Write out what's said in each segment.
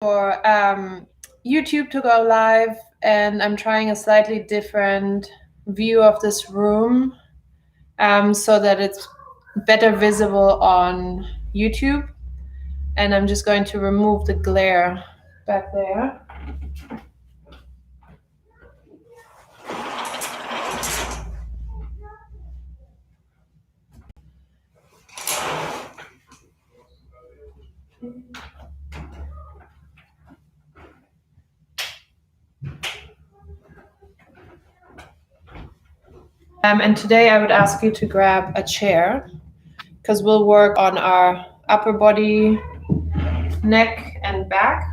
for YouTube to go live, and I'm trying a slightly different view of this room so that it's better visible on YouTube. And I'm just going to remove the glare back there. And today I would ask you to grab a chair because we'll work on our upper body, neck, and back.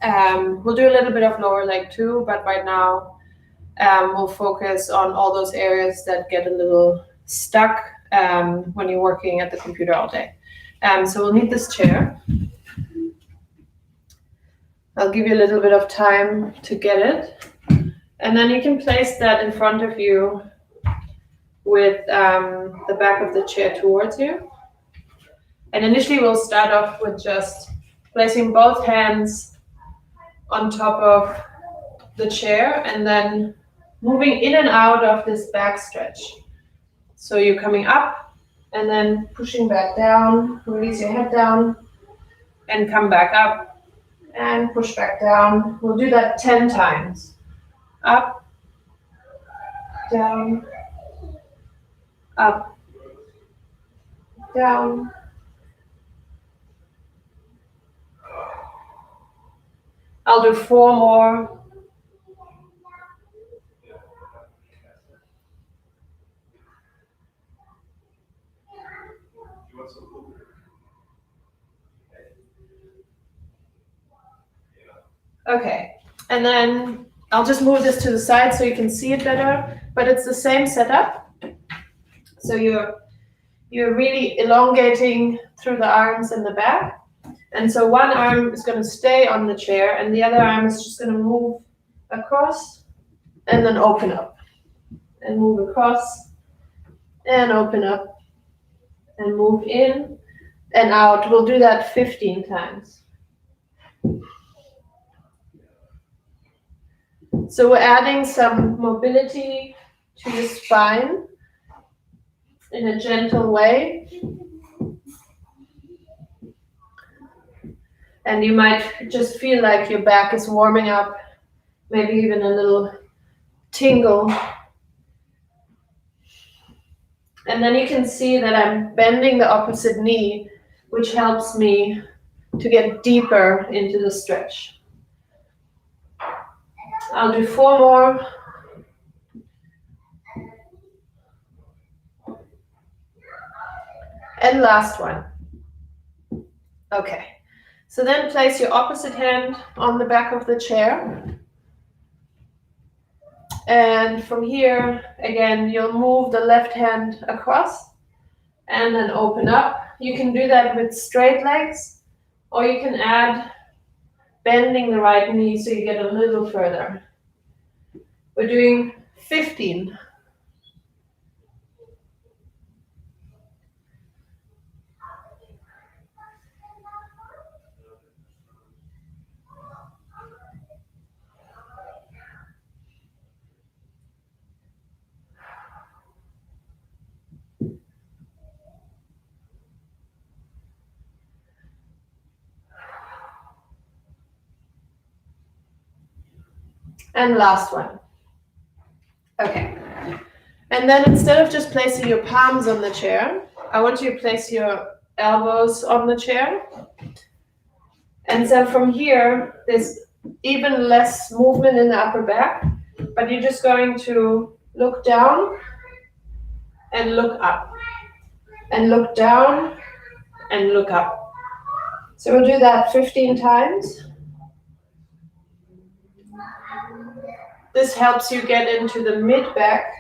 We'll do a little bit of lower leg too, but right now we'll focus on all those areas that get a little stuck when you're working at the computer all day. So we'll need this chair. I'll give you a little bit of time to get it. And then you can place that in front of you with the back of the chair towards you. And initially we'll start off with just placing both hands on top of the chair and then moving in and out of this back stretch. So you're coming up and then pushing back down, release your head down and come back up and push back down. We'll do that 10 times. Up, down, up, down. I'll do 4 more. Okay, and then I'll just move this to the side so you can see it better, but it's the same setup. So you're really elongating through the arms and the back. And so one arm is going to stay on the chair and the other arm is just going to move across and then open up. And move across and open up and move in and out. We'll do that 15 times. So we're adding some mobility to your spine in a gentle way. And you might just feel like your back is warming up, maybe even a little tingle. And then you can see that I'm bending the opposite knee, which helps me to get deeper into the stretch. I'll do 4 more. And last one. Okay. So then place your opposite hand on the back of the chair. And from here, again, you'll move the left hand across and then open up. You can do that with straight legs, or you can add bending the right knee so you get a little further. We're doing 15. And last one. Okay. And then instead of just placing your palms on the chair, I want you to place your elbows on the chair. And so from here, there's even less movement in the upper back, but you're just going to look down and look up, and look down and look up. So we'll do that 15 times. This helps you get into the mid back.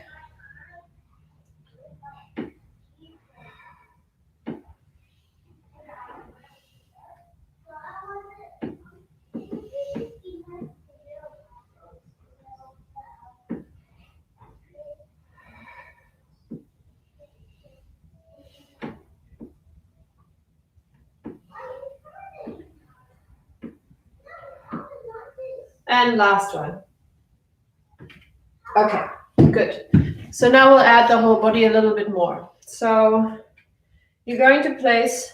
And last one. Okay, good. So now we'll add the whole body a little bit more. So you're going to place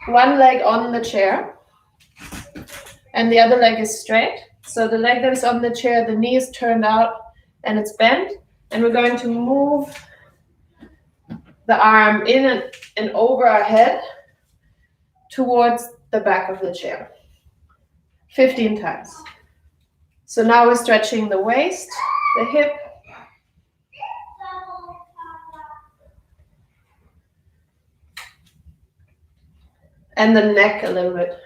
one leg on the chair and the other leg is straight. So the leg that is on the chair, the knee is turned out and it's bent. And we're going to move the arm in and over our head towards the back of the chair. 15 times. So now we're stretching the waist, the hip, and the neck a little bit.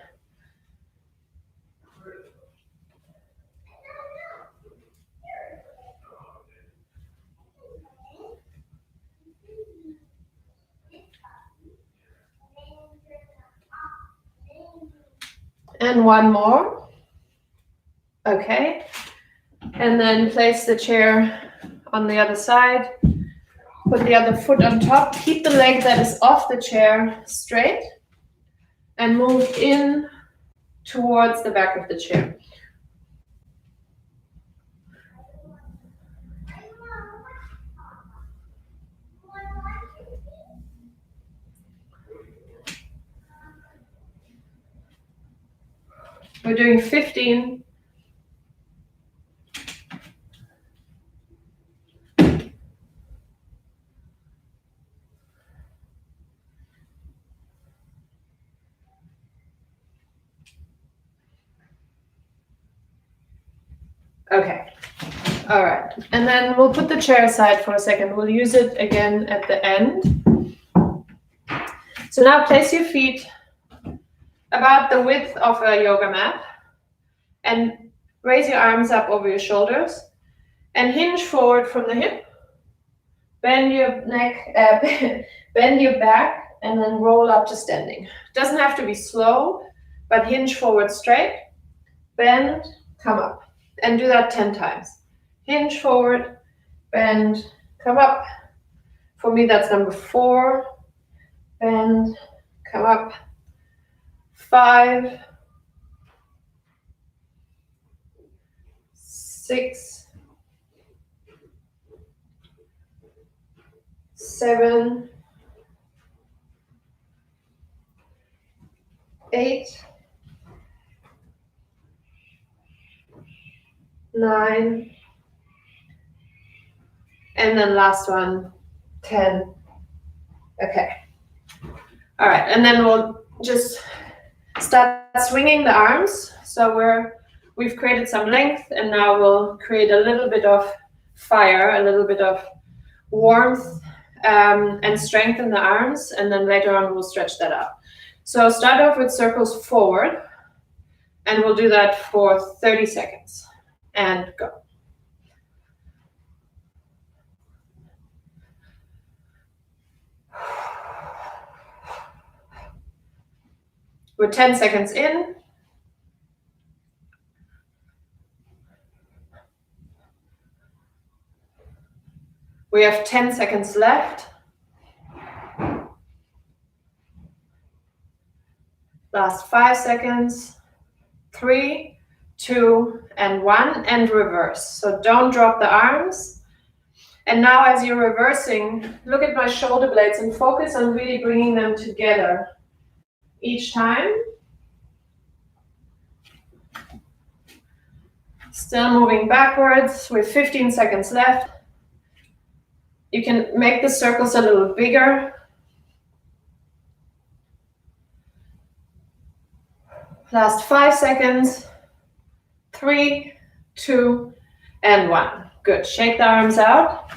And one more. Okay. And then place the chair on the other side. Put the other foot on top. Keep the leg that is off the chair straight. And move in towards the back of the chair. We're doing 15. Okay. All right. And then we'll put the chair aside for a second. We'll use it again at the end. So now place your feet about the width of a yoga mat and raise your arms up over your shoulders and hinge forward from the hip. Bend your neck, bend your back, and then roll up to standing. Doesn't have to be slow, but hinge forward straight, bend, come up. And do that 10 times. Hinge forward, bend, come up. For me, that's number 4. Bend, come up. 5, 6, 7, 8, 9, and then last one, 10. Okay. All right, and then we'll just start swinging the arms. So we've created some length, and now we'll create a little bit of fire, a little bit of warmth, and strengthen the arms, and then later on we'll stretch that out. So start off with circles forward, and we'll do that for 30 seconds. And go. We're 10 seconds in. We have 10 seconds left. Last 5 seconds. 3, 2, and 1, and reverse. So don't drop the arms. And now as you're reversing, look at my shoulder blades and focus on really bringing them together each time. Still moving backwards with 15 seconds left. You can make the circles a little bigger. Last 5 seconds. 3, 2, and 1. Good. Shake the arms out.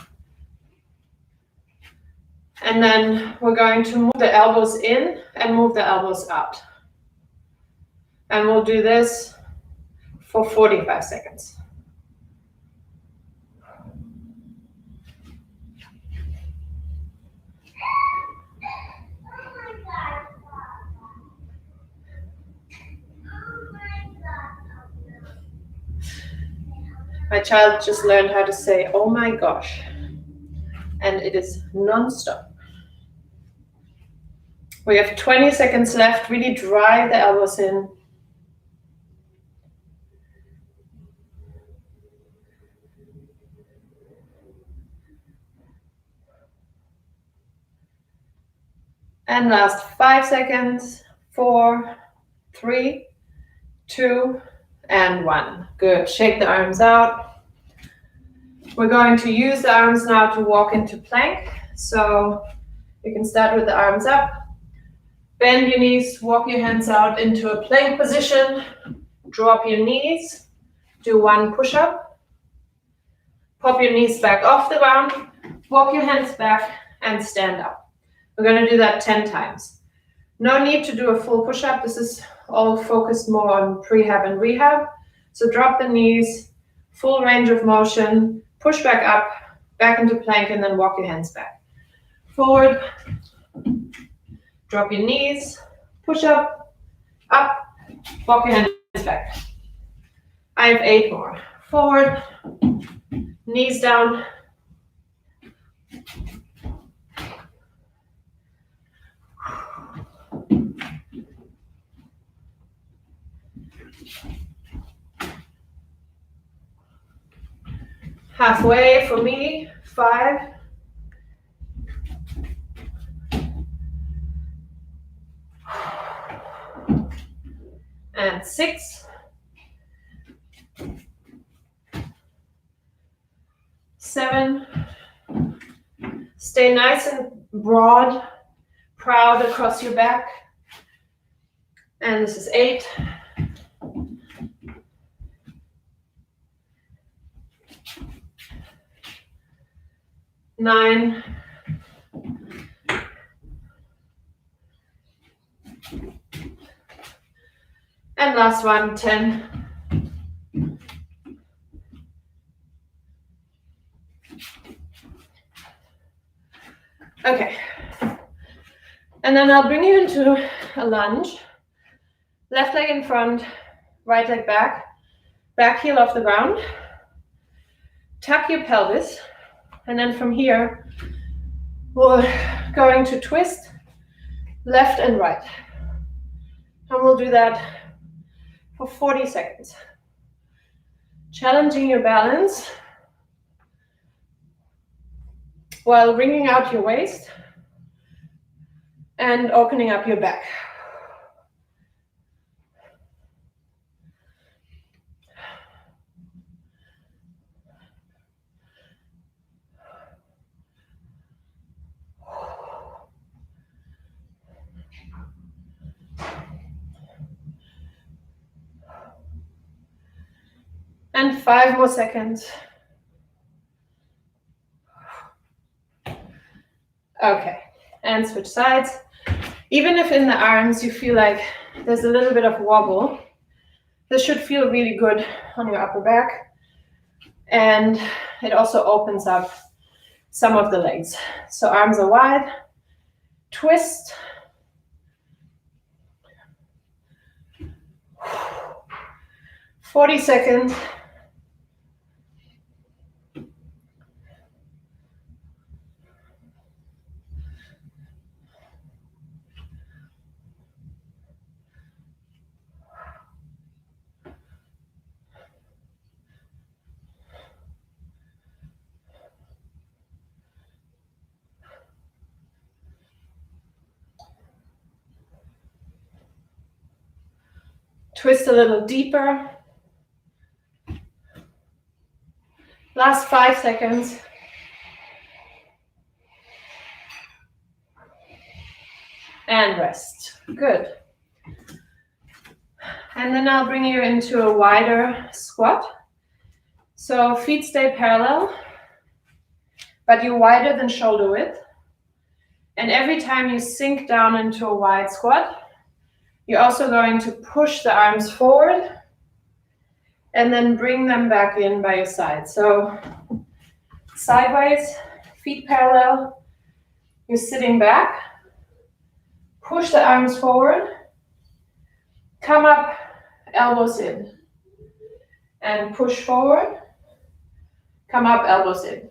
And then we're going to move the elbows in and move the elbows out. And we'll do this for 45 seconds. My child just learned how to say, "Oh my gosh," and it is non-stop. We have 20 seconds left. Really drive the elbows in. And last 5 seconds. 4, 3, 2, and 1. Good. Shake the arms out. We're going to use the arms now to walk into plank. So you can start with the arms up. Bend your knees, walk your hands out into a plank position. Drop your knees. Do 1 push-up. Pop your knees back off the ground. Walk your hands back and stand up. We're going to do that 10 times. No need to do a full push-up. This is all focused more on prehab and rehab. So drop the knees, full range of motion, push back up, back into plank, and then walk your hands back. Forward, drop your knees, push up, walk your hands back. I have 8 more. Forward, knees down, halfway for me, 5, and 6, 7, stay nice and broad, proud across your back, and this is 8, 9, and last one, 10. Okay, and then I'll bring you into a lunge. Left leg in front, right leg back, back heel off the ground. Tuck your pelvis, and then from here, we're going to twist left and right. And we'll do that for 40 seconds. Challenging your balance while wringing out your waist and opening up your back. And 5 more seconds. Okay, and switch sides. Even if in the arms you feel like there's a little bit of wobble, this should feel really good on your upper back. And it also opens up some of the legs. So arms are wide, twist. 40 seconds. Twist a little deeper. Last 5 seconds. And rest. Good. And then I'll bring you into a wider squat. So feet stay parallel, but you're wider than shoulder width. And every time you sink down into a wide squat, you're also going to push the arms forward and then bring them back in by your side. So sideways, feet parallel, you're sitting back, push the arms forward, come up, elbows in, and push forward, come up, elbows in.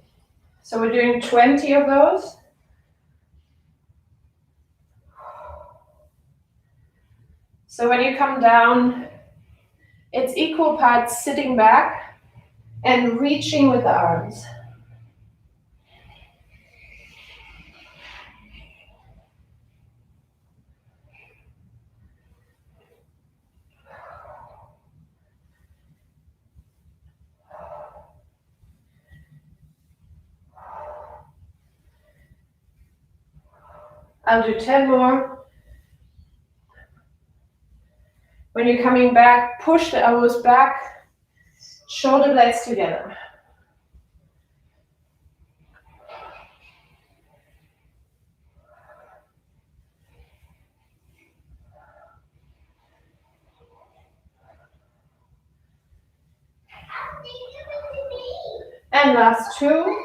So we're doing 20 of those. So when you come down, it's equal parts sitting back and reaching with the arms. I'll do 10 more. When you're coming back, push the elbows back, shoulder blades together. And last two.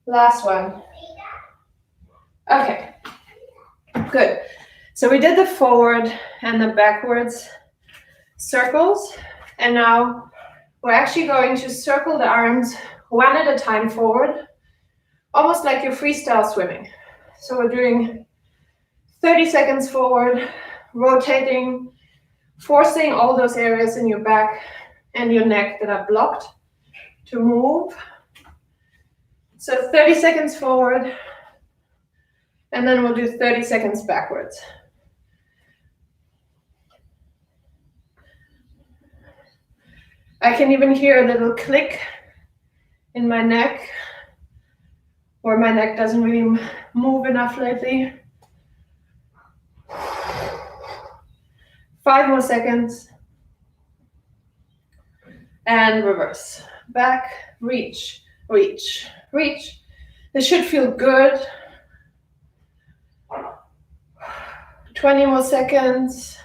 Last one. Okay, good. So we did the forward and the backwards circles, and now we're actually going to circle the arms one at a time forward, almost like you're freestyle swimming. So we're doing 30 seconds forward, rotating, forcing all those areas in your back and your neck that are blocked to move. So 30 seconds forward, and then we'll do 30 seconds backwards. I can even hear a little click in my neck, or my neck doesn't really move enough lately. 5 more seconds. And reverse. Back, reach, reach, reach. This should feel good. 20 more seconds.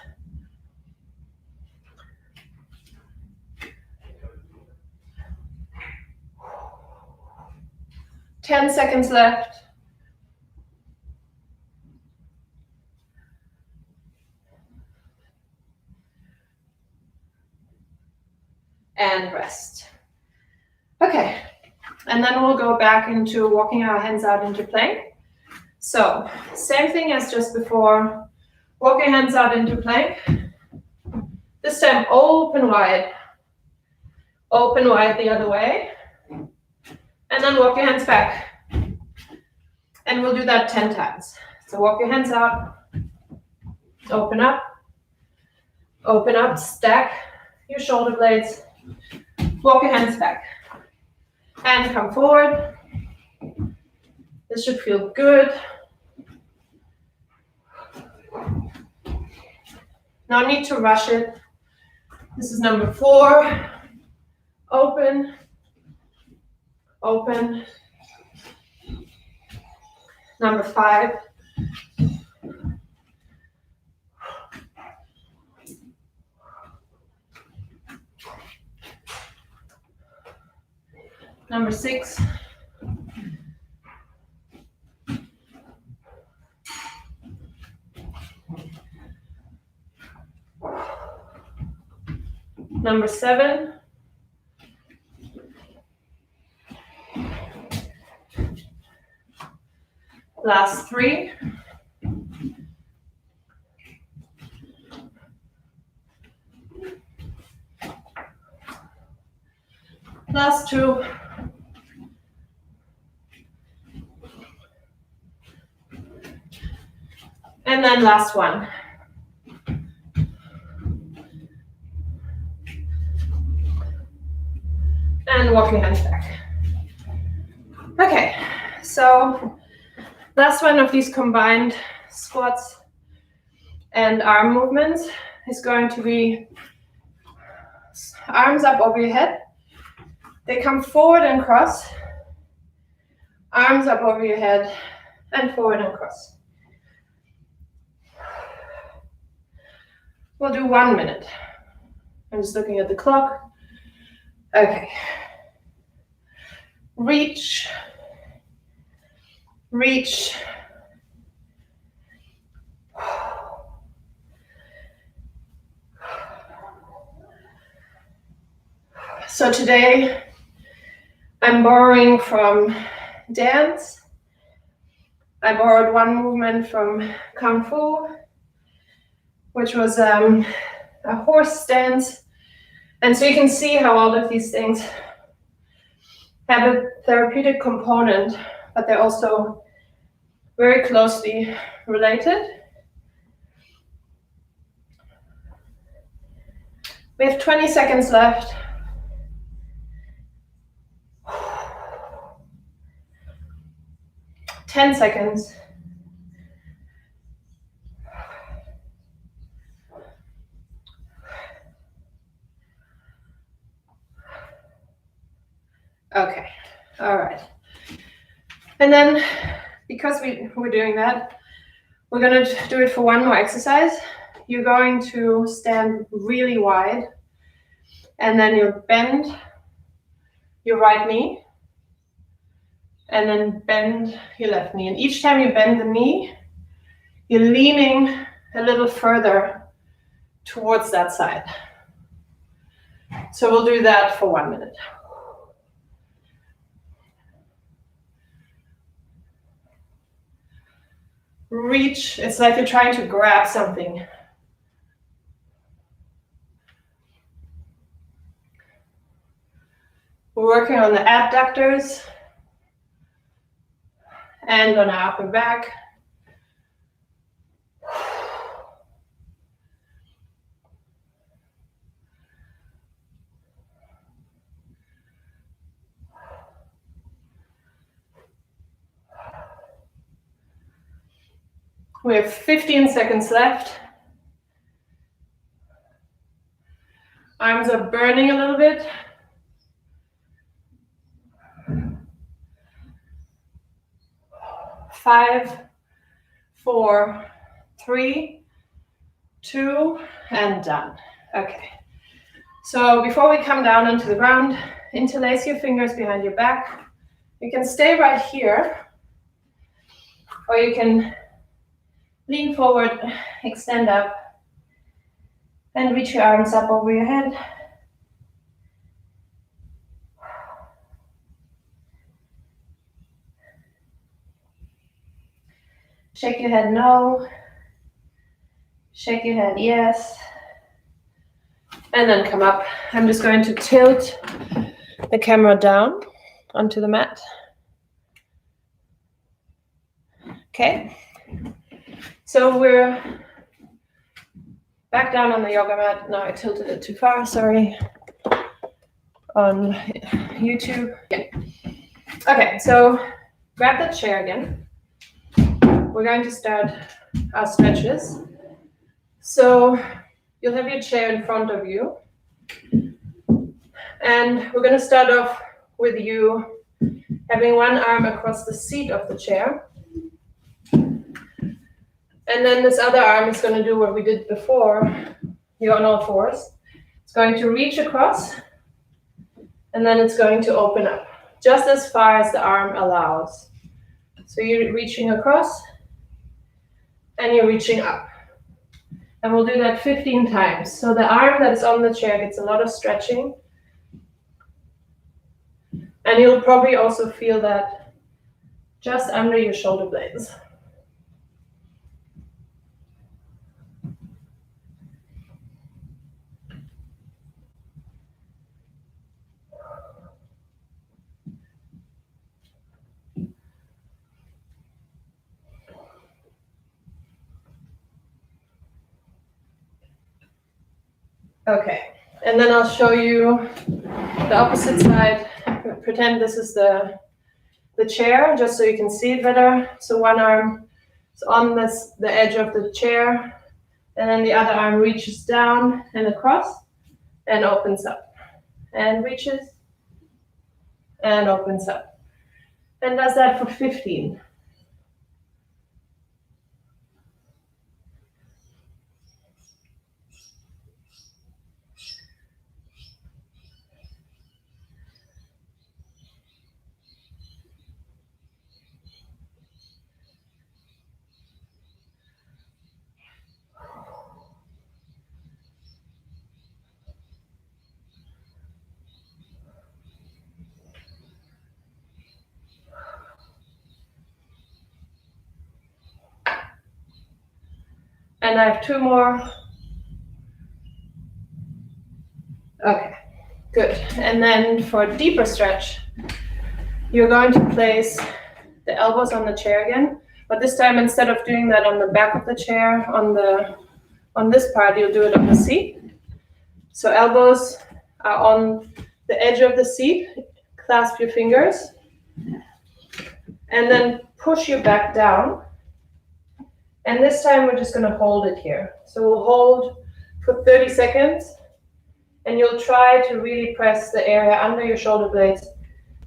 Ten seconds left. And rest. Okay, and then we'll go back into walking our hands out into plank. So, same thing as just before. Walk your hands out into plank. This time open wide. Open wide the other way. And then walk your hands back. And we'll do that 10 times. So walk your hands out. Open up. Open up. Stack your shoulder blades. Walk your hands back. And come forward. This should feel good. No need to rush it. This is number 4. Open. Open. Number 5. Number 6. Number 7. Last 3. Last 2. And then last 1. And walk your hands back. Okay, so last one of these combined squats and arm movements is going to be arms up over your head. They come forward and cross. Arms up over your head and forward and cross. We'll do 1 minute. I'm just looking at the clock. Okay. Reach. Reach. So today I'm borrowing from dance. I borrowed one movement from Kung Fu, which was a horse stance. And so you can see how all of these things have a therapeutic component, but they're also very closely related. We have 20 seconds left. 10 seconds. Okay, all right. And then, because we're doing that, we're gonna do it for one more exercise. You're going to stand really wide, and then you'll bend your right knee, and then bend your left knee. And each time you bend the knee, you're leaning a little further towards that side. So we'll do that for 1 minute. Reach, it's like you're trying to grab something. We're working on the abductors and on our upper back. We have 15 seconds left. Arms are burning a little bit. 5, 4, 3, 2, and done. Okay. So before we come down onto the ground, interlace your fingers behind your back. You can stay right here, or you can lean forward, extend up, and reach your arms up over your head. Shake your head no. Shake your head yes. And then come up. I'm just going to tilt the camera down onto the mat. Okay. So we're back down on the yoga mat. No, I tilted it too far, sorry. On YouTube. Yeah. Okay, so grab that chair again. We're going to start our stretches. So you'll have your chair in front of you. And we're going to start off with you having one arm across the seat of the chair. And then this other arm is going to do what we did before. You're on all fours. It's going to reach across, and then it's going to open up, just as far as the arm allows. So you're reaching across, and you're reaching up. And we'll do that 15 times. So the arm that is on the chair gets a lot of stretching. And you'll probably also feel that just under your shoulder blades. Okay, and then I'll show you the opposite side. Pretend this is the chair, just so you can see it better. So one arm is on the edge of the chair, and then the other arm reaches down and across and opens up, and reaches and opens up. And does that for 15. And I have 2 more. Okay, good. And then for a deeper stretch, you're going to place the elbows on the chair again, but this time instead of doing that on the back of the chair, on this part, you'll do it on the seat. So elbows are on the edge of the seat, clasp your fingers, And then push you back down. And this time we're just going to hold it here. So we'll hold for 30 seconds. And you'll try to really press the area under your shoulder blades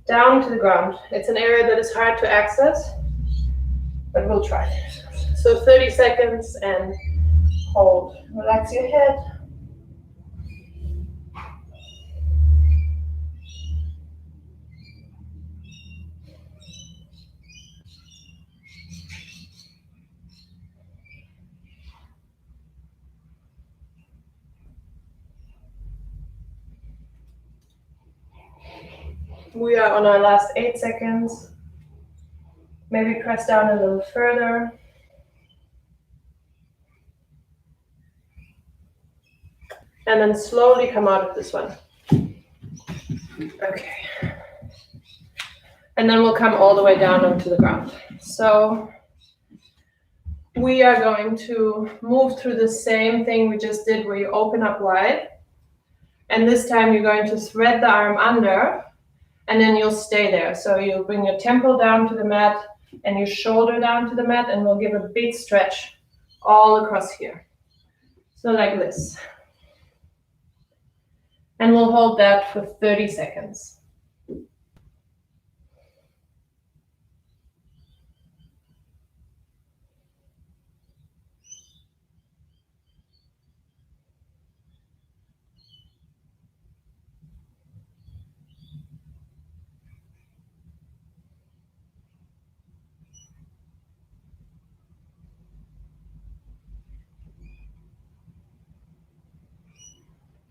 down to the ground. It's an area that is hard to access, but we'll try. So 30 seconds and hold. Relax your head. We are on our last 8 seconds. Maybe press down a little further. And then slowly come out of this one. Okay. And then we'll come all the way down onto the ground. So we are going to move through the same thing we just did where you open up wide. And this time you're going to thread the arm under, and then you'll stay there. So you'll bring your temple down to the mat and your shoulder down to the mat, and we'll give a big stretch all across here. So like this. And we'll hold that for 30 seconds.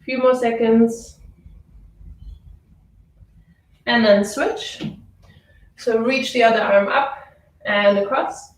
Few more seconds. And then switch. So reach the other arm up and across.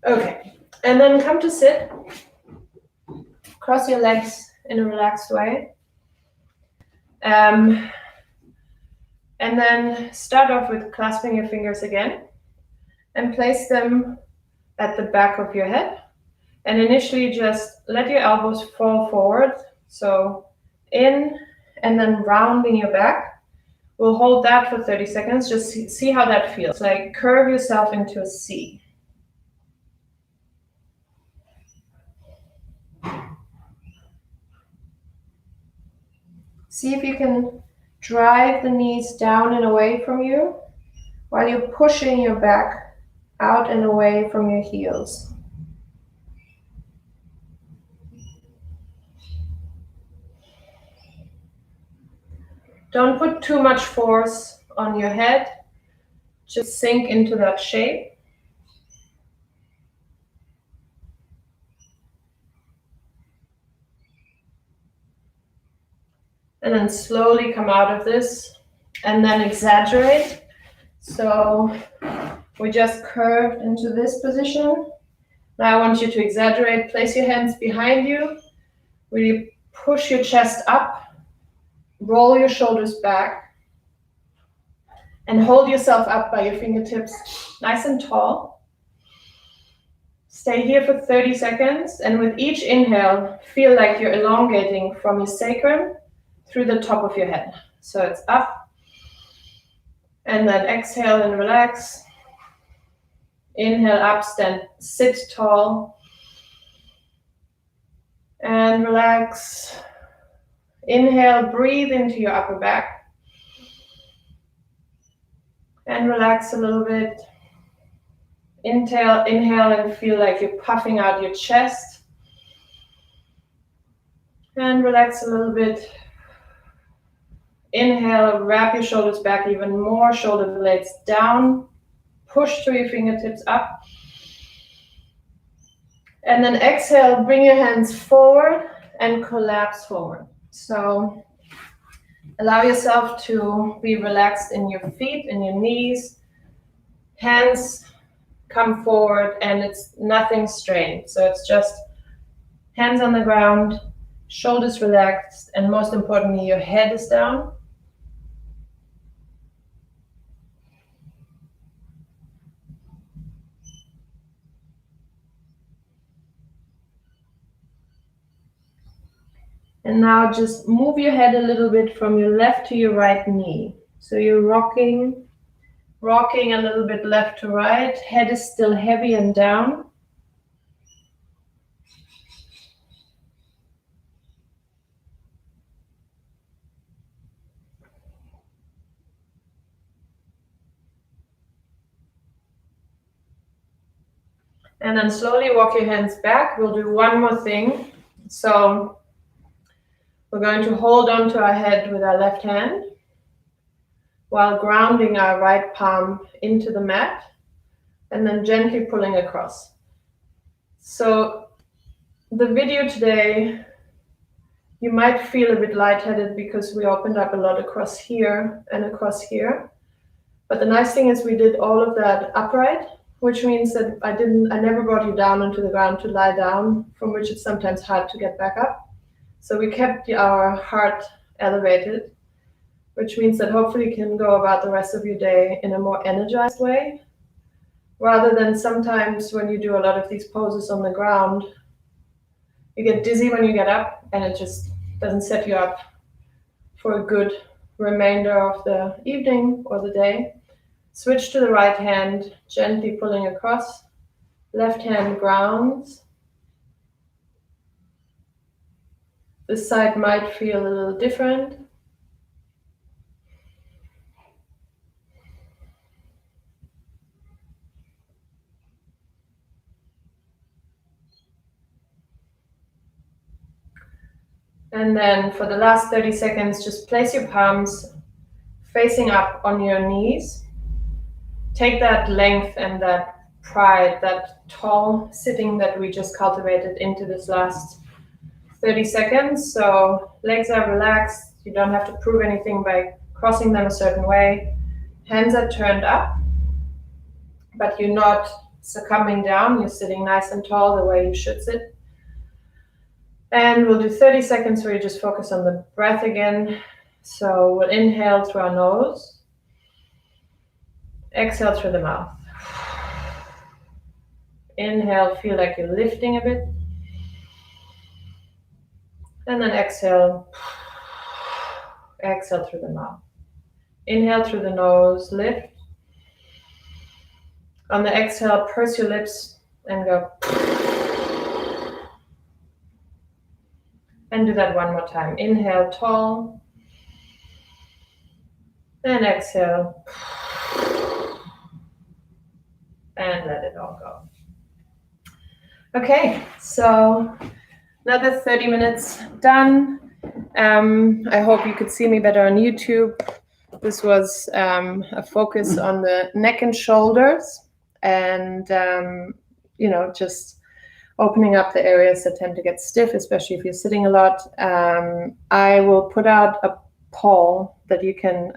Okay, and then come to sit. Cross your legs in a relaxed way. And then start off with clasping your fingers again and place them at the back of your head. And initially just let your elbows fall forward. So in and then rounding your back. We'll hold that for 30 seconds. Just see how that feels. Like curve yourself into a C. See if you can drive the knees down and away from you while you're pushing your back out and away from your heels. Don't put too much force on your head. Just sink into that shape. And then slowly come out of this and then exaggerate. So we just curved into this position. Now I want you to exaggerate. Place your hands behind you. Really push your chest up. Roll your shoulders back. And hold yourself up by your fingertips nice and tall. Stay here for 30 seconds. And with each inhale, feel like you're elongating from your sacrum through the top of your head. So it's up. And then exhale and relax. Inhale up, stand, sit tall. And relax. Inhale, breathe into your upper back. And relax a little bit. Inhale and feel like you're puffing out your chest. And relax a little bit. Inhale, wrap your shoulders back even more, shoulder blades down. Push through your fingertips up. And then exhale, bring your hands forward and collapse forward. So Allow yourself to be relaxed in your feet, in your knees. Hands come forward and it's nothing strained. So it's just hands on the ground, shoulders relaxed, and most importantly, your head is down. And now just move your head a little bit from your left to your right knee. So you're rocking a little bit left to right. Head is still heavy and down. And then slowly walk your hands back. We'll do one more thing. So we're going to hold on to our head with our left hand while grounding our right palm into the mat and then gently pulling across. So the video today, you might feel a bit lightheaded because we opened up a lot across here and across here. But the nice thing is we did all of that upright, which means that I never brought you down onto the ground to lie down, from which it's sometimes hard to get back up. So we kept our heart elevated, which means that hopefully you can go about the rest of your day in a more energized way, rather than sometimes when you do a lot of these poses on the ground, you get dizzy when you get up and it just doesn't set you up for a good remainder of the evening or the day. Switch to the right hand, gently pulling across. Left hand grounds. This side might feel a little different. And then for the last 30 seconds, just place your palms facing up on your knees. Take that length and that pride, that tall sitting that we just cultivated into this last 30 seconds. So legs are relaxed. You don't have to prove anything by crossing them a certain way. Hands are turned up, but you're not succumbing down. You're sitting nice and tall the way you should sit. And we'll do 30 seconds where you just focus on the breath again. So we'll inhale through our nose. Exhale through the mouth. Inhale, feel like you're lifting a bit. And then exhale. Exhale through the mouth. Inhale through the nose, lift. On the exhale, purse your lips and go. And do that one more time. Inhale, tall. And exhale. And let it all go. Okay, so another 30 minutes done. I hope you could see me better on YouTube. This was a focus on the neck and shoulders and, just opening up the areas that tend to get stiff, especially if you're sitting a lot. I will put out a poll that you can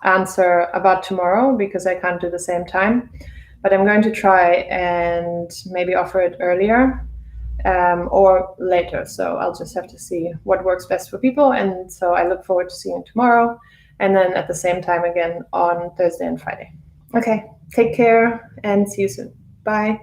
answer about tomorrow because I can't do the same time. But I'm going to try and maybe offer it earlier or later. So I'll just have to see what works best for people. And so I look forward to seeing you tomorrow. And then at the same time again on Thursday and Friday. Okay, take care and see you soon. Bye.